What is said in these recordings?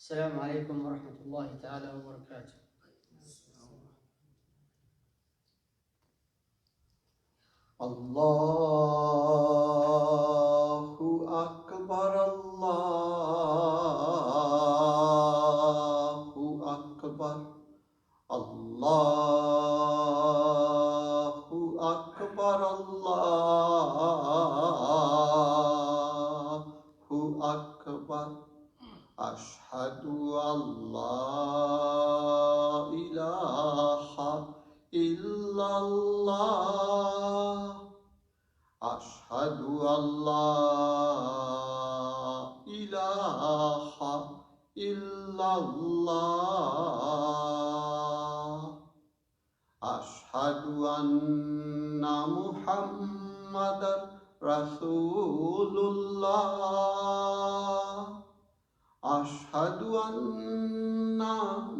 السلام عليكم ورحمة الله تعالى وبركاته. الله أكبر الله أكبر الله أكبر الله أكبر أشهد أن لا إله إلا الله أشهد أن لا إله إلا الله أشهد أن محمدا رسول الله أشهد أن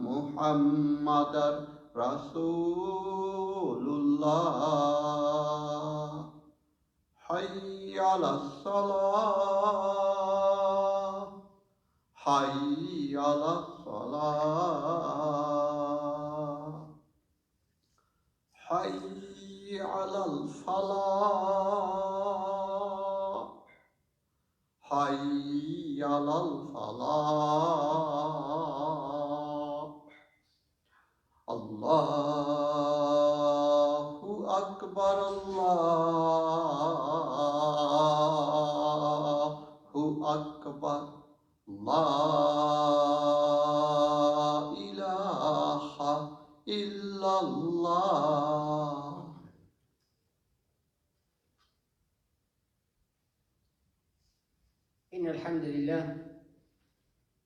محمدا رسول الله حي على الصلاة حي على الصلاة حي على الفلاح حي على الفلاح الله أكبر الله أكبر لا إله إلا الله. إن الحمد لله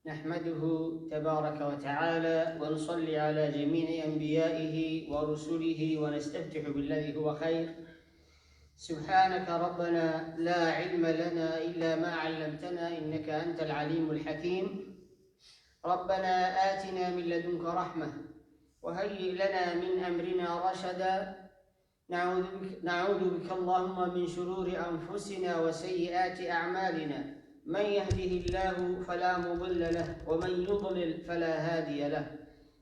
نحمده تبارك وتعالى ونصلي على جميع أنبيائه ورسله ونستفتح بالذي هو خير. سبحانك ربنا لا علم لنا إلا ما علمتنا إنك أنت العليم الحكيم. ربنا آتنا من لدنك رحمة وهيئ لنا من أمرنا رشدا. نعوذ بك اللهم من شرور أنفسنا وسيئات أعمالنا. من يهده الله فلا مضل له ومن يضلل فلا هادي له.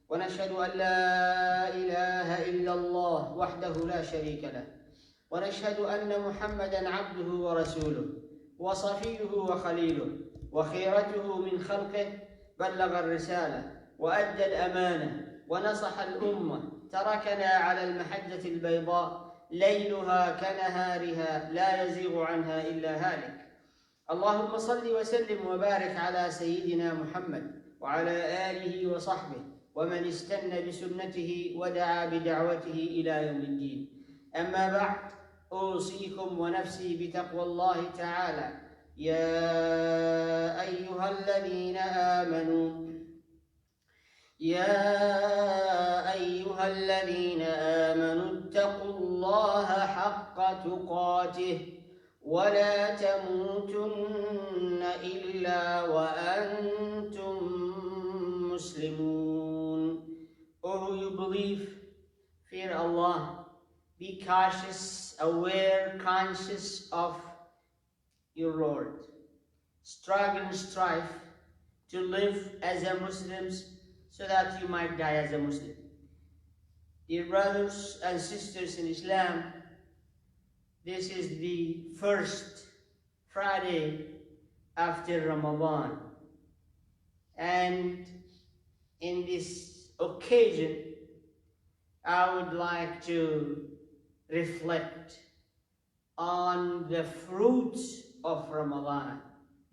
ونشهد أن لا إله إلا الله وحده لا شريك له. ونشهد أن محمدا عبده ورسوله وصفيه وخليله وخيرته من خلقه. بلغ الرسالة وأدى الأمانة ونصح الأمة. تركنا على المحجة البيضاء ليلها كنهارها لا يزيغ عنها إلا هالك. اللهم صل وسلم وبارك على سيدنا محمد وعلى آله وصحبه ومن استنى بسنته ودعا بدعوته إلى يوم الدين. أما بعد، أوصيكم ونفسي بتقوى الله تعالى. يا أيها الذين آمنوا اتقوا الله حق تقاته ولا تموتن إلا وأنتم مسلمون. O who you believe, fear Allah. Be cautious, aware, conscious of your Lord. Struggle and strive to live as a Muslim so that you might die as a Muslim. Dear brothers and sisters in Islam, this is the first Friday after Ramadan. And in this occasion, I would like to reflect on the fruits of Ramadan,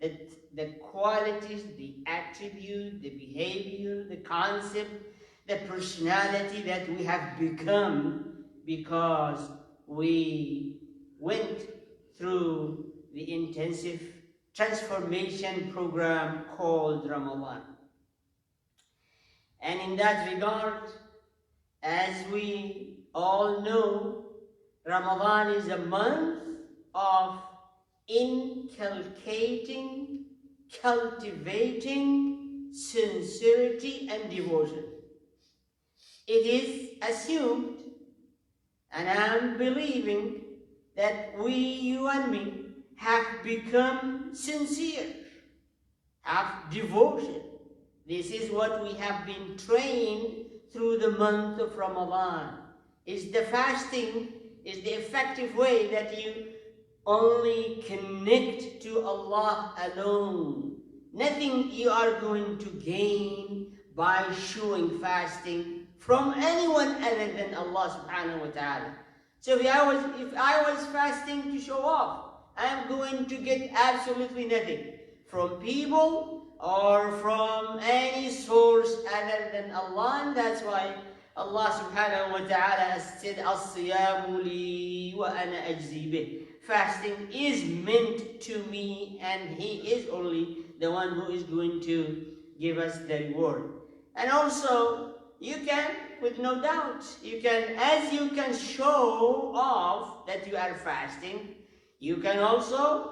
the qualities, the attribute, the behavior, the concept, the personality that we have become because we went through the intensive transformation program called Ramadan. And in that regard, as we all know, Ramadan is a month of inculcating, cultivating sincerity and devotion. It is assumed, and I'm believing, that we, you and me, have become sincere, have devotion, This is what we have been trained through the month of Ramadan. Is the fasting is the effective way that you only connect to Allah alone. Nothing you are going to gain by showing fasting from anyone other than Allah subhanahu wa ta'ala. So if I was fasting to show off, I am going to get absolutely nothing from people or from any source other than Allah. And that's why Allah subhanahu wa ta'ala has said, "As-siyamu li wa ana ajzi bih." Fasting is meant to me, and He is only the one who is going to give us the reward. And also, you can, with no doubt, as you can show off that you are fasting, you can also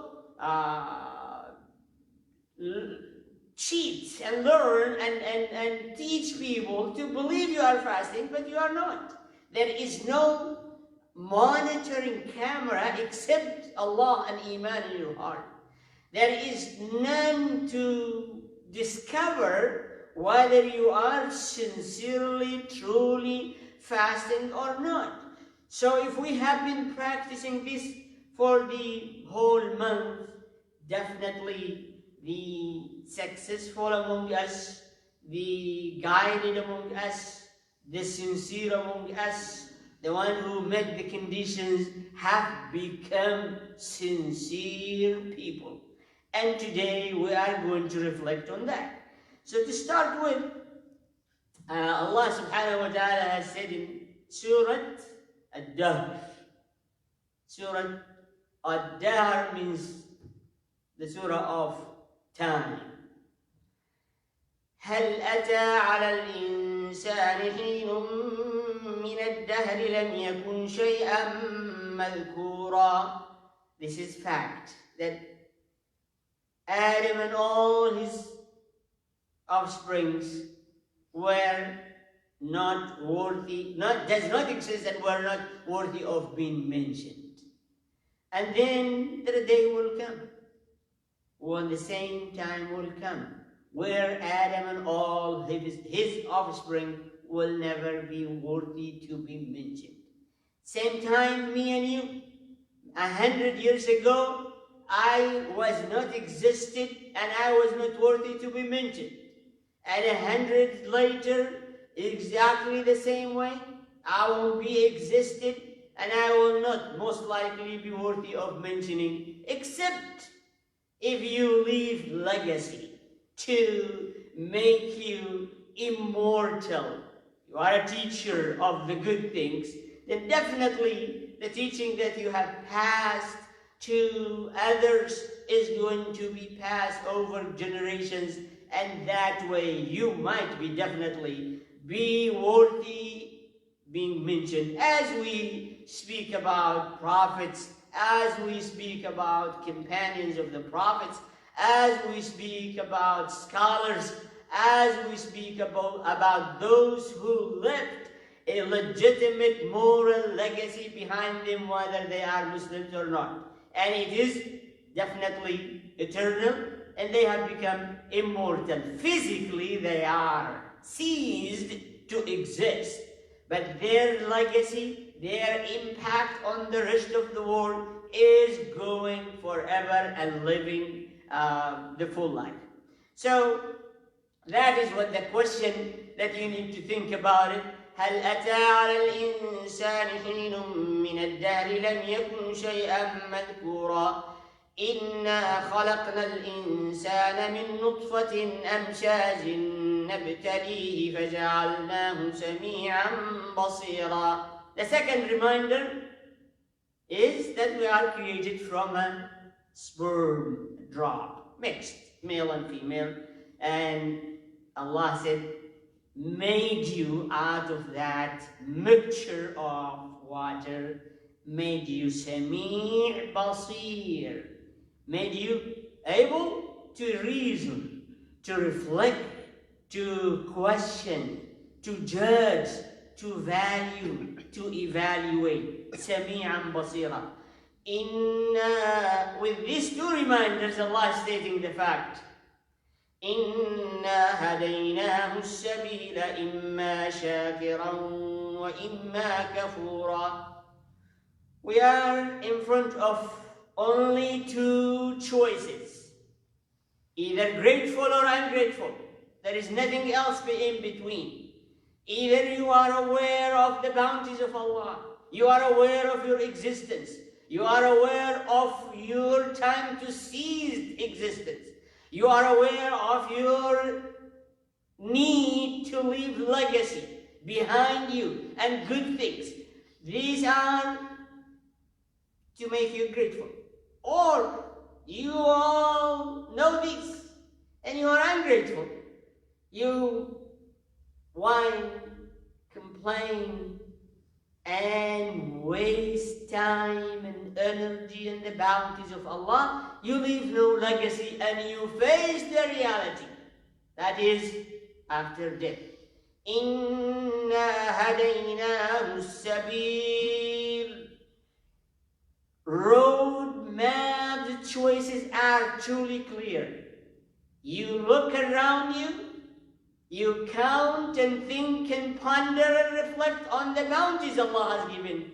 cheat and learn and teach people to believe you are fasting, but you are not. There is no monitoring camera except Allah and Iman in your heart. There is none to discover whether you are sincerely, truly fasting or not. So if we have been practicing this for the whole month, definitely the successful among us, the guided among us, the sincere among us, the one who met the conditions, have become sincere people. And today we are going to reflect on that. So to start with, Allah subhanahu wa ta'ala has said in Surah Ad-Dahr. Surah Ad-Dahr means the surah of time. هل أتى على الإنسان حين من الدهر لم يكن شيئا مذكورا. This is fact, that Adam and all his offsprings were not worthy, does not exist, and were not worthy of being mentioned. And then the day will come, when the same time will come, where Adam and all his offspring will never be worthy to be mentioned. Same time, me and you, 100 years ago, I was not existed and I was not worthy to be mentioned. And 100 later, exactly the same way, I will be existed and I will not most likely be worthy of mentioning, except if you leave legacy to make you immortal. You are a teacher of the good things, then definitely the teaching that you have passed to others is going to be passed over generations, and that way you might be definitely be worthy being mentioned. As we speak about prophets, as we speak about companions of the prophets, as we speak about scholars, as we speak about those who left a legitimate moral legacy behind them, whether they are Muslims or not. And it is definitely eternal, and they have become immortal. Physically, they are ceased to exist, but their legacy, their impact on the rest of the world is going forever and living the full life. So that is what the question that you need to think about it. هل أتى على الإنسان حين من الدهر لم يكن شيئا مذكورا إنا خلقنا الإنسان من نطفة أمشاج نبتليه فجعلناه سميعا بصيرا. The second reminder is that we are created from a sperm drop, mixed, male and female, and Allah said, made you out of that mixture of water, made you Sami' Basir, made you able to reason, to reflect, to question, to judge, to value, to evaluate. Sami'an Basira. With these two reminders, Allah is stating the fact إنا هديناه السبيل إما شاكرا وإما كفورا. We are in front of only two choices, either grateful or ungrateful. There is nothing else in between. Either you are aware of the bounties of Allah, you are aware of your existence, you are aware of your time to cease existence, you are aware of your need to leave legacy behind you and good things. These are to make you grateful. Or you all know this and you are ungrateful. You whine, complain, and waste time and energy in the bounties of Allah. You leave no legacy and you face the reality. That is after death. إِنَّا هَدَيْنَاهُ السَّبِيلَ. Road map, the choices are truly clear. You look around you, you count and think and ponder and reflect on the bounties Allah has given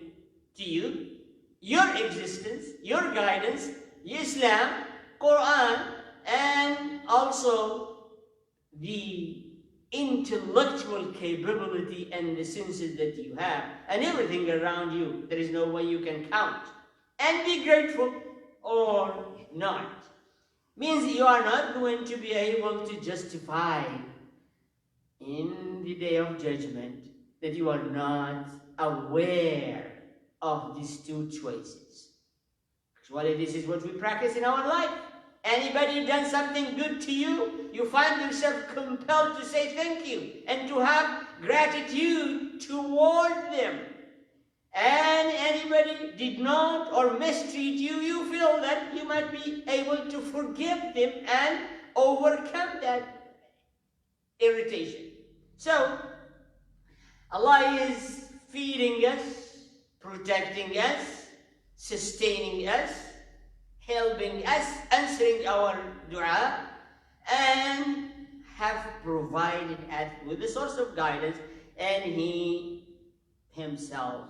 to you, your existence, your guidance, Islam, Quran, and also the intellectual capability and the senses that you have, and everything around you. There is no way you can count and be grateful or not. Means you are not going to be able to justify in the day of judgment that you are not aware of these two choices. Actually, this is what we practice in our life. Anybody done something good to you, you find yourself compelled to say thank you and to have gratitude toward them. And anybody did not or mistreat you, you feel that you might be able to forgive them and overcome that irritation. So, Allah is feeding us, protecting us, sustaining us, helping us, answering our dua, and have provided us with a source of guidance, and He Himself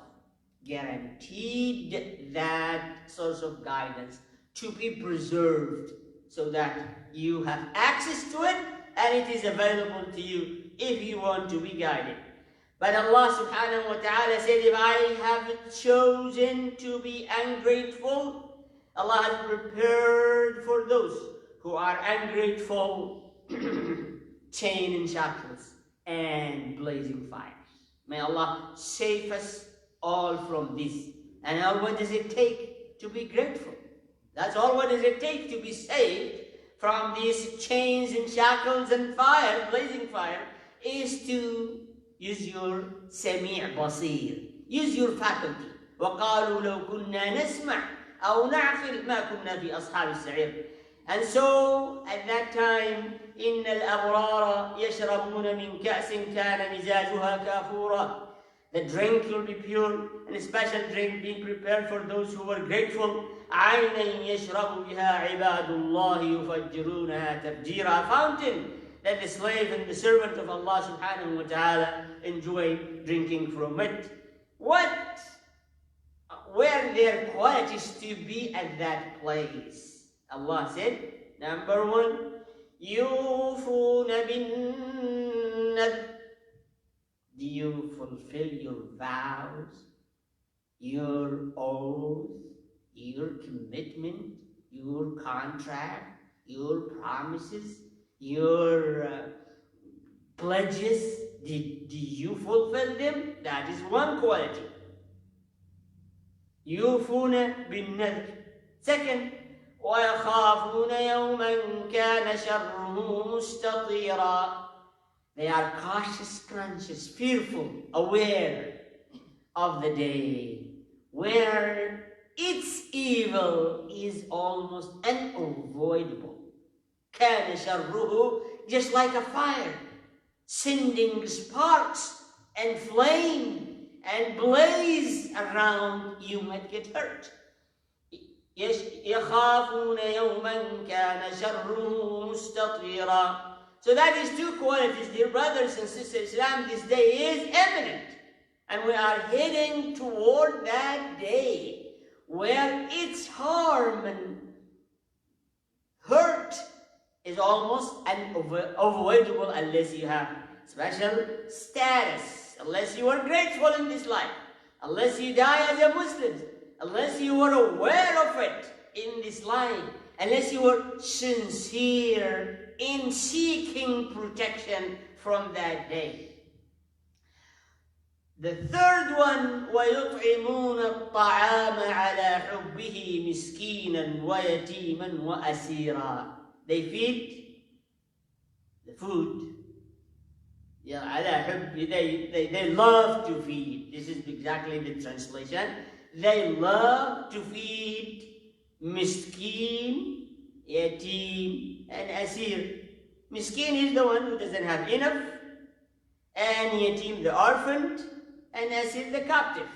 guaranteed that source of guidance to be preserved so that you have access to it and it is available to you if you want to be guided. But Allah subhanahu wa ta'ala said, if I have chosen to be ungrateful, Allah has prepared for those who are ungrateful chain and shackles and blazing fires. May Allah save us all from this. And now what does it take to be grateful? That's all what does it take to be saved from these chains and shackles and fire, blazing fire, is to use your sami' basir. Use your faculty. وَقَالُوا لَوْ كُنَّا نَسْمَعْ أَوْ نَعْقِلْ مَا كُنَّا فِي أَصْحَابِ السَّعِيرِ. And so, at that time, إِنَّ الْأَبْرَارَ يَشْرَبُونَ مِنْ كَأْسٍ كَانَ مِزَاجُهَا كَافُورًا. The drink will be pure, and a special drink being prepared for those who were grateful. عَيْنًا يَشْرَبُ بِهَا عِبَادُ اللَّهِ يُفَجِّرُونَهَا تَفْجِيرًا. A fountain that the slave and the servant of Allah subhanahu wa ta'ala enjoy drinking from it. What were their qualities to be at that place? Allah said, number one, يُوفُونَ بِالنَّذْرِ. Do you fulfill your vows, your oath, your commitment, your contract, your promises, your pledges? Do you fulfill them? That is one quality. يُوفُونَ بِالنَّذْرِ. Second, وَيَخَافُونَ يَوْمًا كَانَ شَرُّهُ مُسْتَطِيرًا. They are cautious, conscious, fearful, aware of the day where its evil is almost unavoidable. كَانَ شَرُّهُ, just like a fire, sending sparks and flame and blaze around, you might get hurt. يَخَافُونَ يَوْمًا كَانَ شَرُّهُ مُسْتَطِيرًا. So that is two qualities, dear brothers and sisters. Islam, this day is imminent. And we are heading toward that day where its harm and hurt is almost unavoidable unless you have special status, unless you are grateful in this life, unless you die as a Muslim, unless you are aware of it in this life, unless you are sincere in seeking protection from that day. The third one, وَيُطْعِمُونَ الطَّعَامَ عَلَى حُبِّهِ مِسْكِينًا وَيَتِيمًا وَأَسِيرًا. They feed the food. Yeah, على حب, they love to feed. This is exactly the translation. They love to feed miskin, yatim, and asir. Miskin is the one who doesn't have enough, and yatim the orphaned, and asir the captive.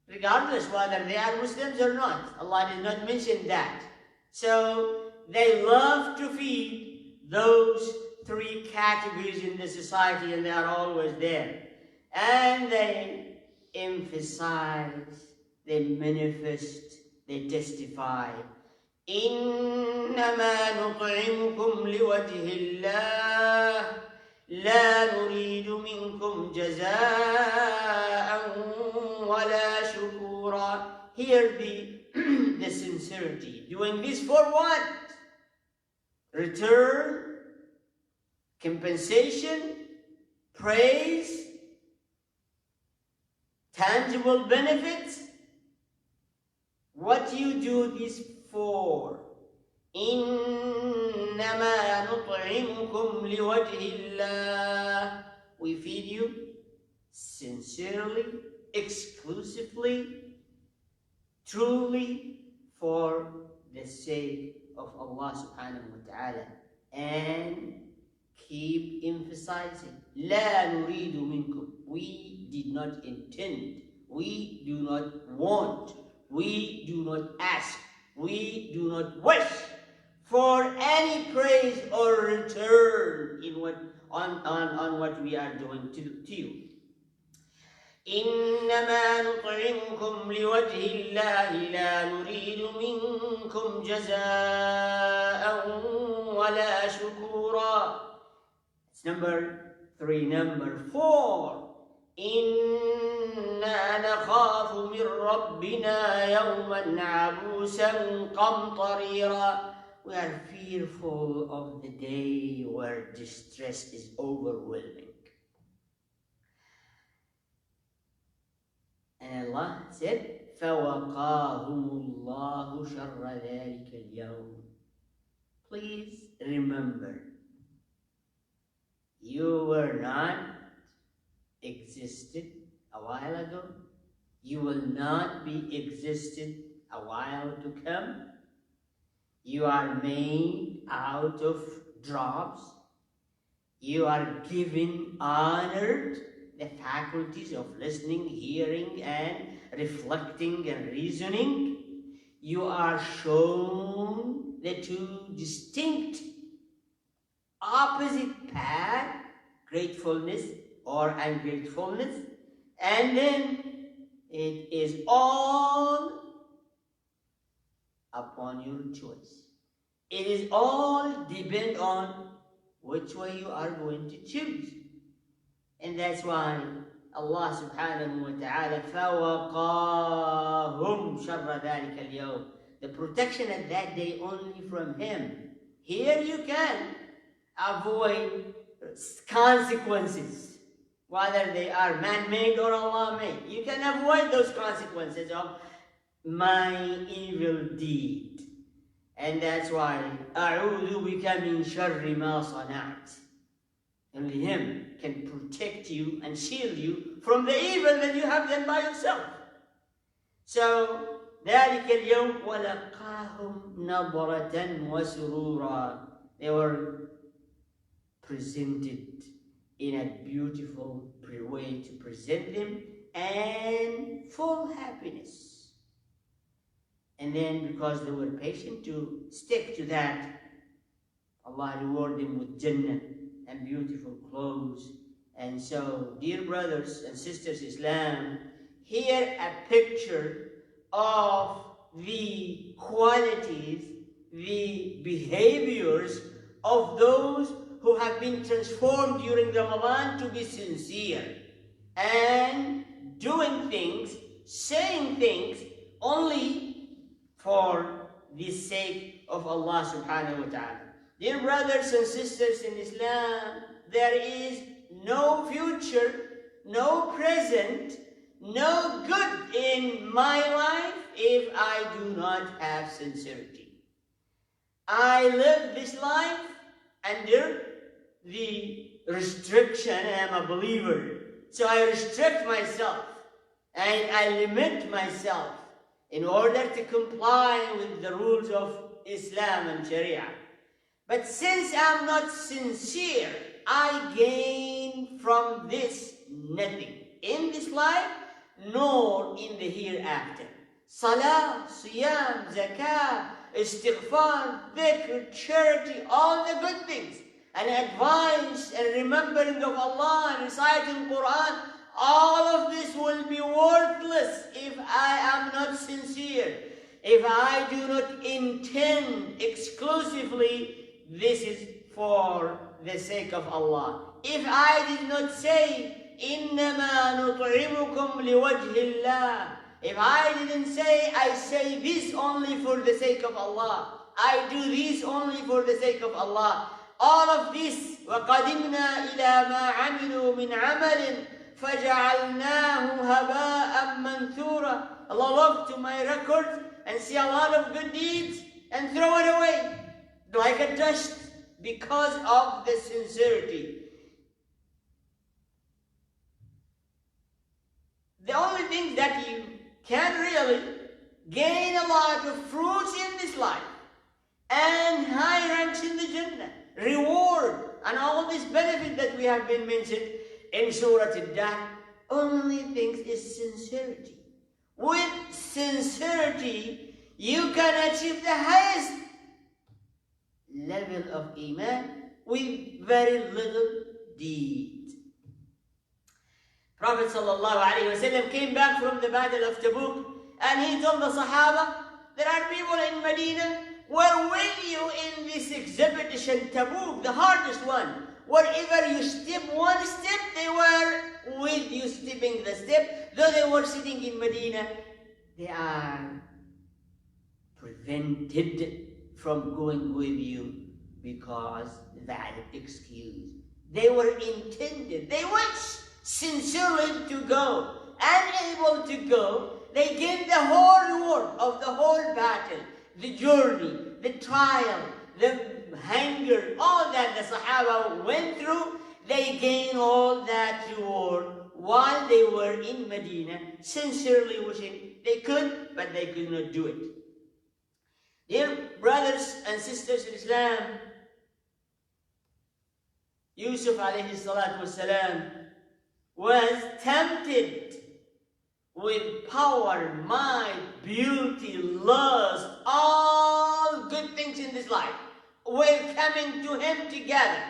Regardless whether they are Muslims or not, Allah did not mention that. So they love to feed those three categories in the society, and they are always there. And they emphasize, they manifest, they testify. إنما نطعمكم لوجه الله لا نريد منكم جزاء ولا شكورا. Here the sincerity. Doing this for what? Return, compensation, praise, tangible benefits. What you do this for? إنما نطعمكم لوجه الله. We feed you sincerely, exclusively, truly for the sake of Allah subhanahu wa ta'ala. And keep emphasizing, لا نريد منكم. We did not intend, we do not want, we do not ask, we do not wish for any praise or return in on what we are doing to you. إنما نطعمكم لوجه الله لا نريد منكم جزاء ولا شكورا. It's number 3. Number 4. إنا نخاف من ربنا يوما عبوسا قمطريرا. We are fearful of the day where distress is overwhelming. And Allah said, فَوَقَاهُمُ اللَّهُ شَرَّ ذَلِكَ الْيَوْمِ. Please remember, you were not existed a while ago. You will not be existed a while to come. You are made out of drops. You are given, honored, the faculties of listening, hearing, and reflecting and reasoning. You are shown the two distinct opposite paths, gratefulness or ungratefulness, and then it is all upon your choice. It is all depend on which way you are going to choose. And that's why Allah subhanahu wa ta'ala فَوَقَاهُمْ شَرَّ ذَلِكَ الْيَوْمِ. The protection at that day only from Him. Here you can avoid consequences, whether they are man-made or Allah-made. You can avoid those consequences of my evil deed. And that's why أَعُوذُ بِكَ مِنْ شَرِّ مَا صَنَعْتِ. Only Him can protect you and shield you from the evil that you have done by yourself. So, ذَلِكَ الْيَوْمِ وَلَقَاهُمْ نَظْرَةً وَسُرُورًا. They were presented in a beautiful way to present them, and full happiness. And then because they were patient to stick to that, Allah rewarded them with Jannah. and beautiful clothes. And so, dear brothers and sisters Islam, here a picture of the qualities, the behaviors of those who have been transformed during Ramadan to be sincere and doing things, saying things only for the sake of Allah subhanahu wa ta'ala. Dear brothers and sisters in Islam, there is no future, no present, no good in my life if I do not have sincerity. I live this life under the restriction, and I'm a believer. So I restrict myself and I limit myself in order to comply with the rules of Islam and Sharia. But since I'm not sincere, I gain from this nothing in this life nor in the hereafter. Salah, siyam, zakah, istighfar, dhikr, charity, all the good things, and advice and remembering of Allah and reciting Quran, all of this will be worthless if I am not sincere. If I do not intend exclusively this is for the sake of Allah. If I did not say, إِنَّمَا نُطْعِمُكُمْ لِوَجْهِ اللَّهِ, if I didn't say, I say this only for the sake of Allah, I do this only for the sake of Allah, all of this, وَقَدِمْنَا إِلَى مَا عَمِلُوا مِنْ عَمَلٍ فَجَعَلْنَاهُ هَبَاءً مَنْثُورًا. Allah look to my records and see a lot of good deeds and throw it away like a dust because of the sincerity. The only thing that you can really gain a lot of fruits in this life and high ranks in the Jannah, reward and all this benefit that we have been mentioned in Surah Al-Dahr, only things is sincerity. With sincerity, you can achieve the highest level of Iman with very little deed. Prophet ﷺ came back from the battle of Tabuk and he told the Sahaba, there are people in Medina were with you in this expedition Tabuk, the hardest one. Wherever you step one step, they were with you stepping the step. Though they were sitting in Medina, they are prevented from going with you because that excuse. They were intended, they wish sincerely to go, unable to go, they gained the whole reward of the whole battle, the journey, the trial, the hunger, all that the Sahaba went through, they gained all that reward while they were in Medina, sincerely wishing they could, but they could not do it. Dear brothers and sisters in Islam, Yusuf alayhi salatu wasalam was tempted with power, might, beauty, lust, all good things in this life were coming to him together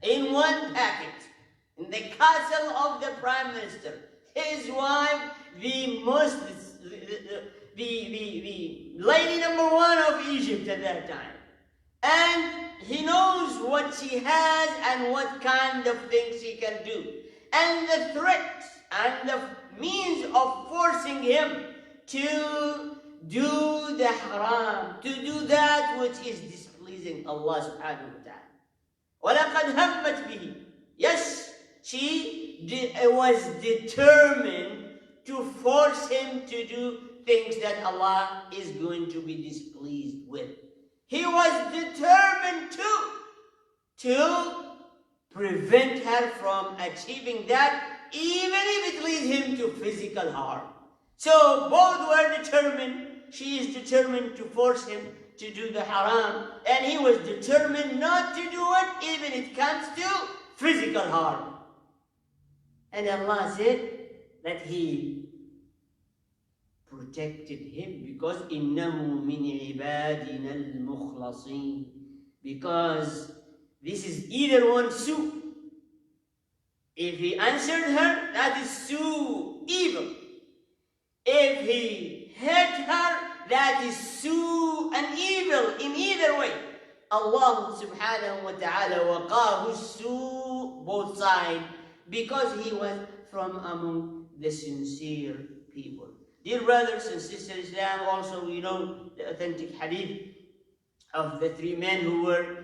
in one packet. In the castle of the Prime Minister, his wife, the lady number one of Egypt at that time. And he knows what she has and what kind of things she can do. And the threat and the means of forcing him to do the haram, to do that which is displeasing Allah subhanahu wa ta'ala. وَلَقَدْ هَمَّتْ بِهِ. Yes, she was determined to force him to do things that Allah is going to be displeased with. He was determined to prevent her from achieving that, even if it leads him to physical harm. So both were determined. She is determined to force him to do the haram, and he was determined not to do it, even if it comes to physical harm. And Allah said that He protected him because إِنَّهُ مِنْ عِبَادِنَا الْمُخْلَصِينَ, because This is either one su. If he answered her, that is su, evil. If he hurt her, that is su and evil in either way. Allah subhanahu wa ta'ala waqahu su, both sides, because he was from among the sincere people. Dear brothers and sisters, Islam also, you know, the authentic hadith of the three men who were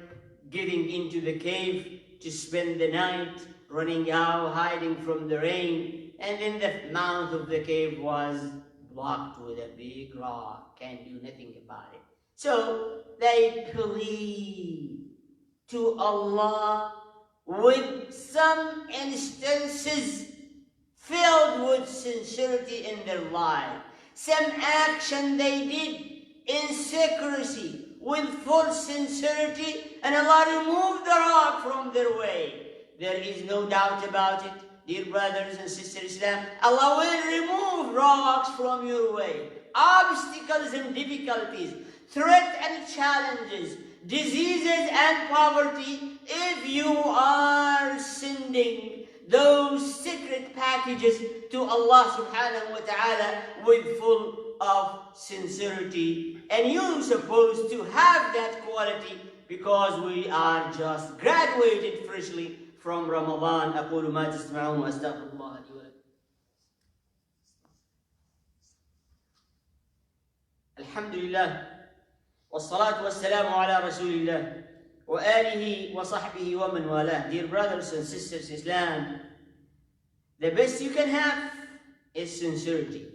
getting into the cave to spend the night, running out, hiding from the rain, and then the mouth of the cave was blocked with a big rock, can't do nothing about it. So they plead to Allah with some instances filled with sincerity in their life. Some action they did in secrecy with full sincerity, and Allah removed the rock from their way. There is no doubt about it, dear brothers and sisters Islam. Allah will remove rocks from your way, obstacles and difficulties, threats and challenges, diseases and poverty, if you are sending those secret packages to Allah subhanahu wa ta'ala with full of sincerity. And you're supposed to have that quality because we are just graduated freshly from Ramadan. أقول ما تسمعون وأستغفر الله لي ولكم. الحمد لله والصلاة والسلام على رسول الله وآله وصحبه ومن والاه. Dear brothers and sisters in Islam, the best you can have is sincerity.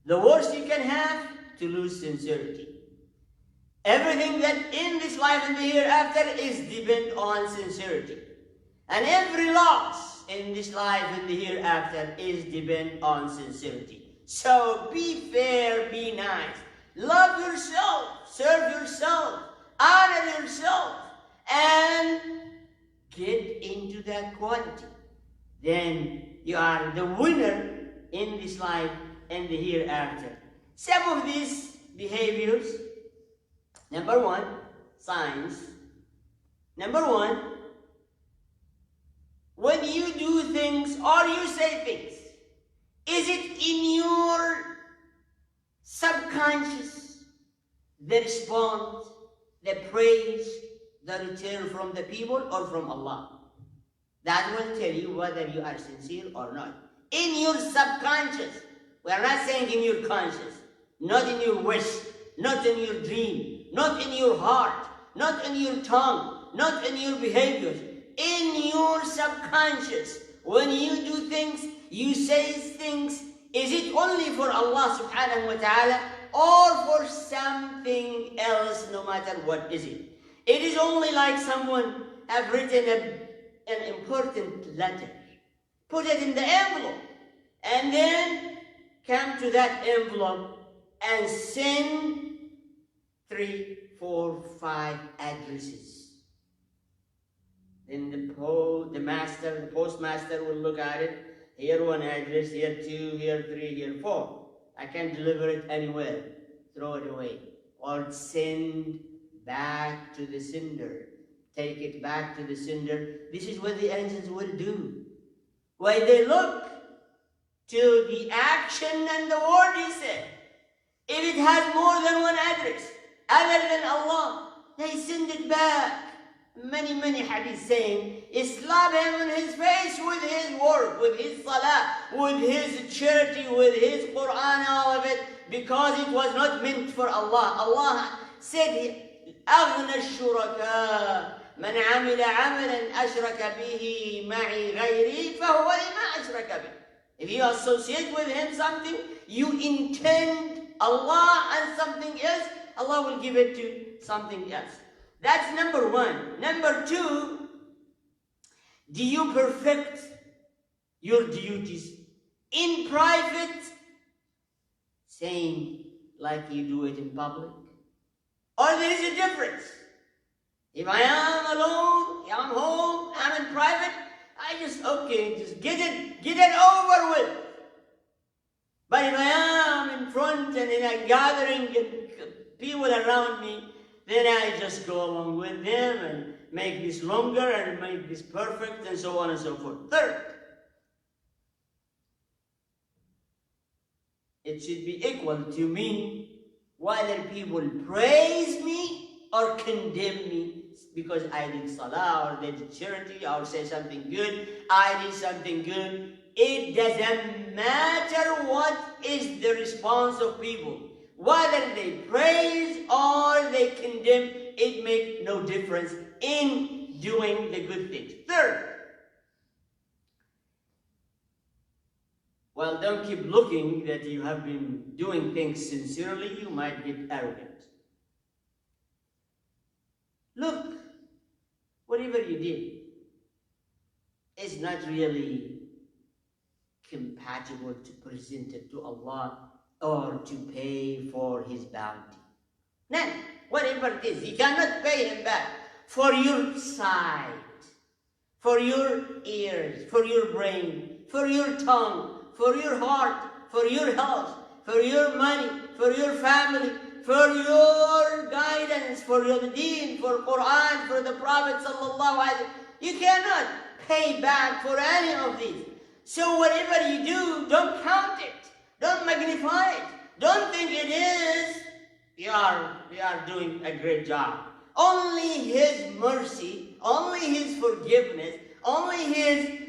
The worst you can have, to lose sincerity. Everything that in this life and the hereafter is depend on sincerity. And every loss in this life and the hereafter is depend on sincerity. So be fair, be nice. Love yourself, serve yourself, honor yourself, and get into that quality. Then you are the winner in this life and the hereafter. Some of these behaviors, number one, signs. Number one, when you do things or you say things, is it in your subconscious, the response, the praise, the return from the people or from Allah? That will tell you whether you are sincere or not. In your subconscious, we are not saying in your conscious, not in your wish, not in your dream, not in your heart, not in your tongue, not in your behaviors. In your subconscious, when you do things, you say things, is it only for Allah subhanahu wa ta'ala or for something else, no matter what is it? It is only like someone have written an important letter, put it in the envelope, and then come to that envelope and send 3, 4, 5 addresses. Then the postmaster will look at it. Here one address, here 2, here 3, here 4. I can't deliver it anywhere. Throw it away. Or send back to the sender. Take it back to the sender. This is what the angels will do. When they look to the action and the word he said, if it has more than one address, other than Allah, they send it back. Many hadith saying, slap him in his face with his work, with his salah, with his charity, with his Quran, all of it, because it was not meant for Allah. Allah said, أغنى الشركاء من عمل عملا أشرك به معي غيري فهو لما أشرك به. If you associate with him something, you intend Allah and something else, Allah will give it to something else. That's number one. Number two, do you perfect your duties in private, same like you do it in public? Or there is a difference? If I am alone, I'm home, I'm in private, I just get it over with. But if I am in front and in a gathering and people around me, then I just go along with them and make this longer and make this perfect and so on and so forth. Third, it should be equal to me whether people praise me or condemn me because I did salah or did charity or say something good, I did something good. It doesn't matter what is the response of people. Whether they praise or they condemn, it makes no difference in doing the good things. Third, well, don't keep looking that you have been doing things sincerely. You might get arrogant. Look, whatever you did is not really compatible to present it to Allah or to pay for His bounty. None. Whatever it is, you cannot pay Him back for your sight, for your ears, for your brain, for your tongue, for your heart, for your health, for your money, for your family, for your guidance, for your deen, for Quran, for the Prophet sallallahu alaihi wasallam. You cannot pay back for any of these. So whatever you do, don't count it. Don't magnify it. Don't think it is. You are doing a great job. Only His mercy, only His forgiveness, only His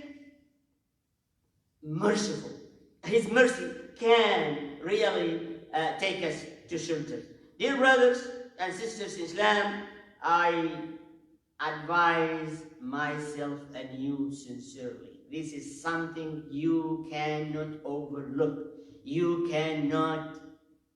mercy can really take us to shelter. Dear brothers and sisters in Islam, I advise myself and you sincerely. This is something you cannot overlook. You cannot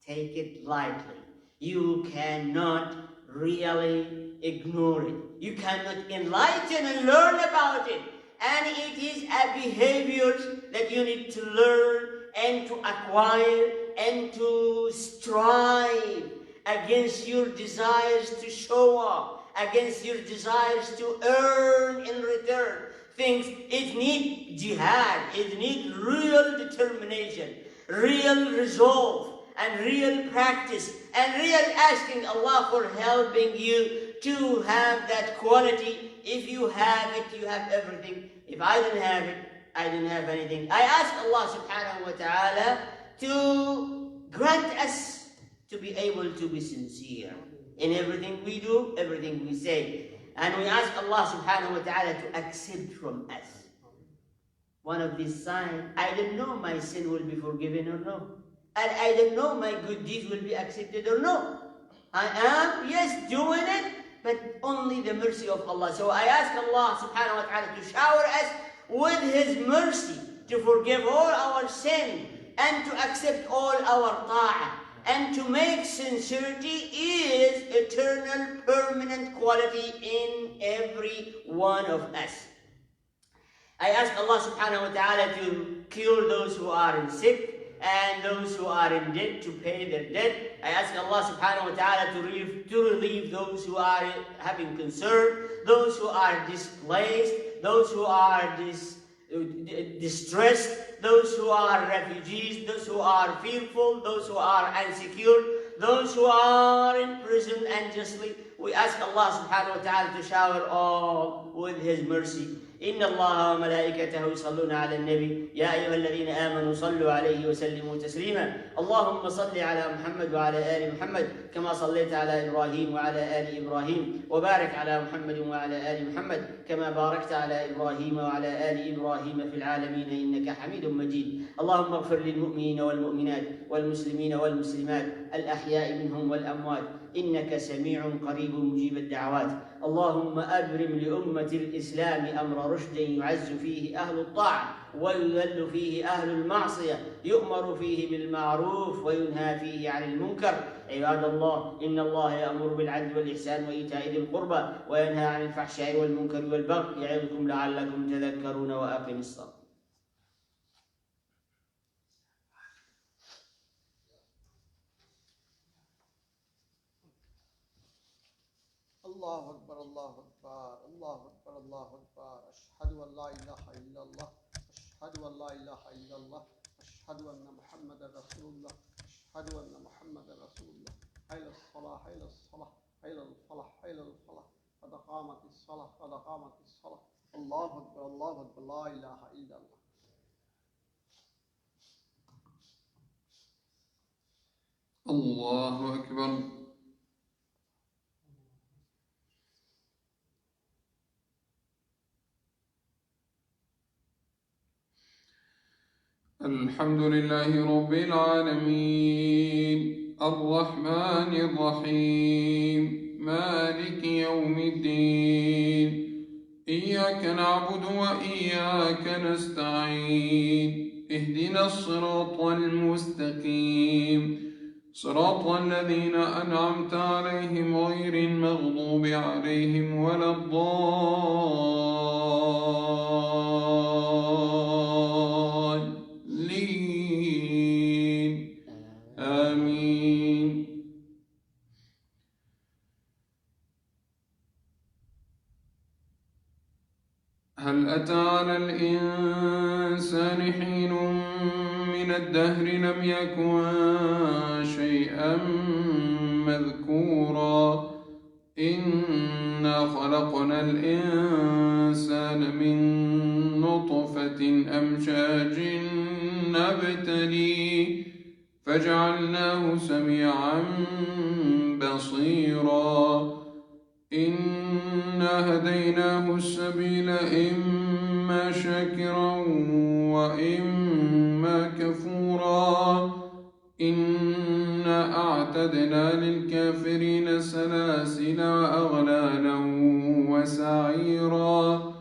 take it lightly. You cannot really ignore it. You cannot enlighten and learn about it. And it is a behavior that you need to learn and to acquire and to strive against your desires to show off, against your desires to earn in return things. It needs jihad, it needs real determination, real resolve, and real practice, and real asking Allah for helping you to have that quality. If you have it, you have everything. If I didn't have it, I didn't have anything. I ask Allah subhanahu wa ta'ala to grant us to be able to be sincere in everything we do, everything we say. And we ask Allah subhanahu wa ta'ala to accept from us. One of these signs, I don't know my sin will be forgiven or no. And I don't know my good deeds will be accepted or no. I am, yes, doing it, but only the mercy of Allah. So I ask Allah subhanahu wa ta'ala to shower us with His mercy, to forgive all our sin, and to accept all our ta'ah, and to make sincerity is eternal, permanent quality in every one of us. I ask Allah subhanahu wa ta'ala to cure those who are sick, and those who are in debt to pay their debt. I ask Allah subhanahu wa ta'ala to relieve those who are having concern, those who are displaced, those who are distressed, those who are refugees, those who are fearful, those who are insecure, those who are in prison unjustly. We ask Allah subhanahu wa ta'ala to shower all with His mercy. إن الله وملائكته يصلون على النبي يا أيها الذين آمنوا صلوا عليه وسلموا تسليما اللهم صل على محمد وعلى آل محمد كما صليت على إبراهيم وعلى آل إبراهيم وبارك على محمد وعلى آل محمد كما باركت على إبراهيم وعلى آل إبراهيم في العالمين إنك حميد مجيد اللهم اغفر للمؤمنين والمؤمنات والمسلمين والمسلمات الأحياء منهم والأموات إنك سميع قريب مجيب الدعوات اللهم أبرم لأمة الإسلام أمر رشد يعز فيه أهل الطاعة ويذل فيه أهل المعصية يؤمر فيه بالمعروف وينهى فيه عن المنكر عباد الله إن الله يأمر بالعدل والإحسان وإيتاء ذي القربى وينهى عن الفحشاء والمنكر والبغي يعظكم لعلكم تذكرون وأقم الصلاة الله أكبر الله أكبر الله أكبر الله أكبر أشهد أن لا إله إلا الله أشهد أن لا إله إلا الله أشهد أن محمدا رسول الله أشهد أن محمدا رسول الله حي الصلاة حي الصلاة حي قد قامت الصلاة الله أكبر الله أكبر لا إله إلا الله. الله أكبر. الحمد لله رب العالمين الرحمن الرحيم مالك يوم الدين إياك نعبد وإياك نستعين اهدنا الصراط المستقيم صراط الذين أنعمت عليهم غير المغضوب عليهم ولا الضالين آمين. هل أتى على الإنسان حين من الدهر لم يكن شيئا مذكورا إنا خلقنا الإنسان من نطفة أمشاج نبتليه فجعلناه سميعا بصيرا إنا هديناه السبيل إما شاكرا وإما كفورا إنا أعتدنا للكافرين سلاسل وأغلالا وسعيرا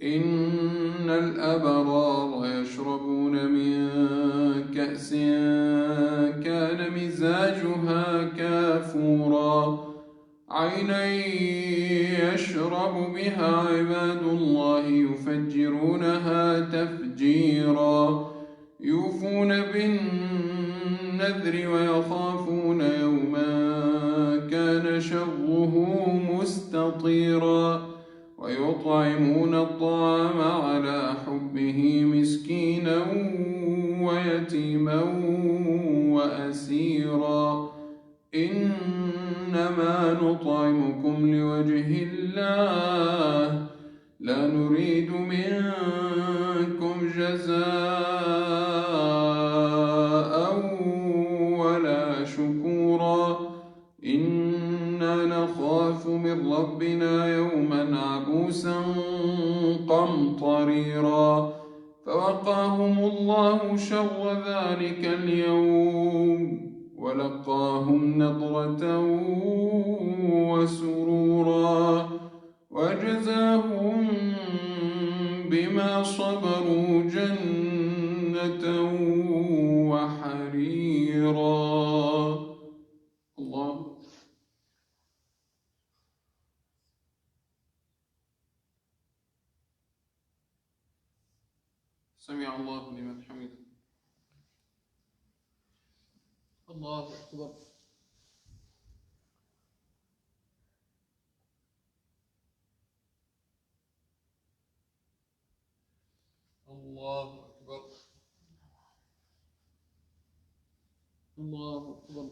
إن الأبرار يشربون من كأس كان مزاجها كافورا عينا يشرب بها عباد الله يفجرونها تفجيرا يوفون بالنذر ويخافون يوما كان شره مستطيرا ويطعمون الطعام على حبه مسكينا ويتيما وأسيرا إنما نطعمكم لوجه الله لا نريد منكم جزاء ولا شكورا إنا نخاف من ربنا يوما عبوسا قمطريرا فوقاهم الله شر ذلك اليوم ولقاهم نضرة وسرورا وجزاهم بما صبروا جنة وحريرا. الله سمع الله لمن حمده. الله أكبر. الله أكبر. الله أكبر.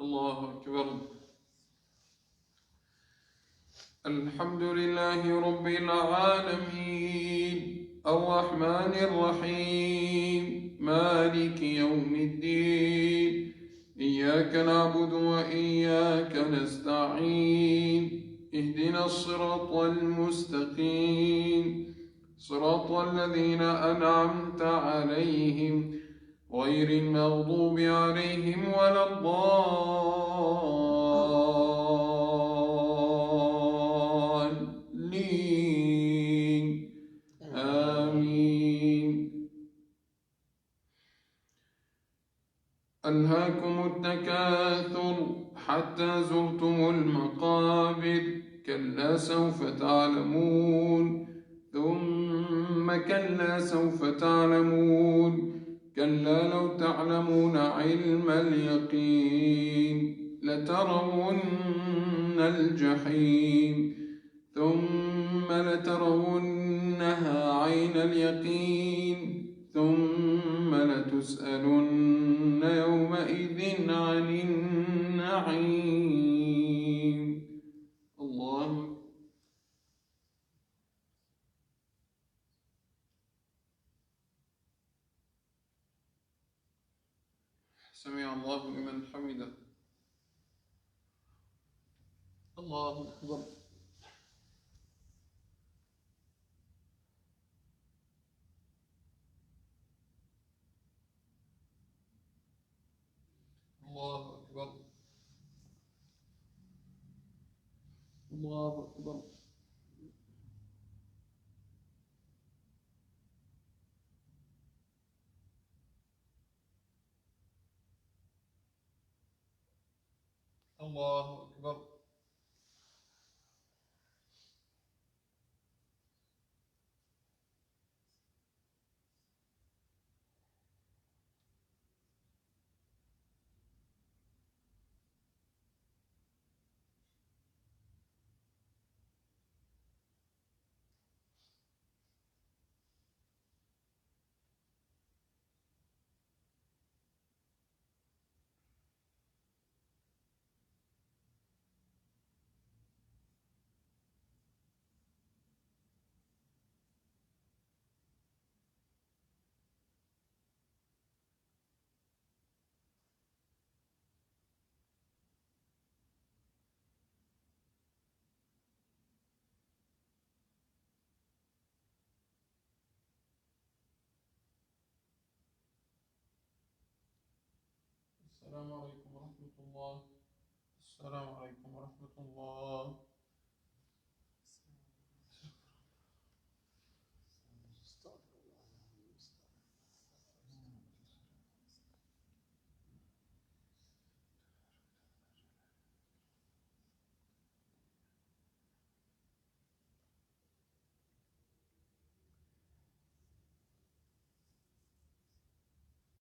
الله أكبر. الحمد لله رب العالمين الرحمن الرحيم مالك يوم الدين إياك نعبد وإياك نستعين اهدنا الصراط المستقيم صراط الذين أنعمت عليهم غير المغضوب عليهم ولا الضالين آمين. ألهاكم التكاثر حتى زرتم المقابر كلا سوف تعلمون ثم كلا سوف تعلمون كلا لو تعلمون علم اليقين لترون الجحيم ثم لترونها عين اليقين ثم لتسألن يومئذ عن النعيم. الله. سمع الله لمن حمده. الله أكبر. الله أكبر. الله أكبر. الله أكبر. السلام عليكم ورحمة الله. السلام عليكم ورحمة الله.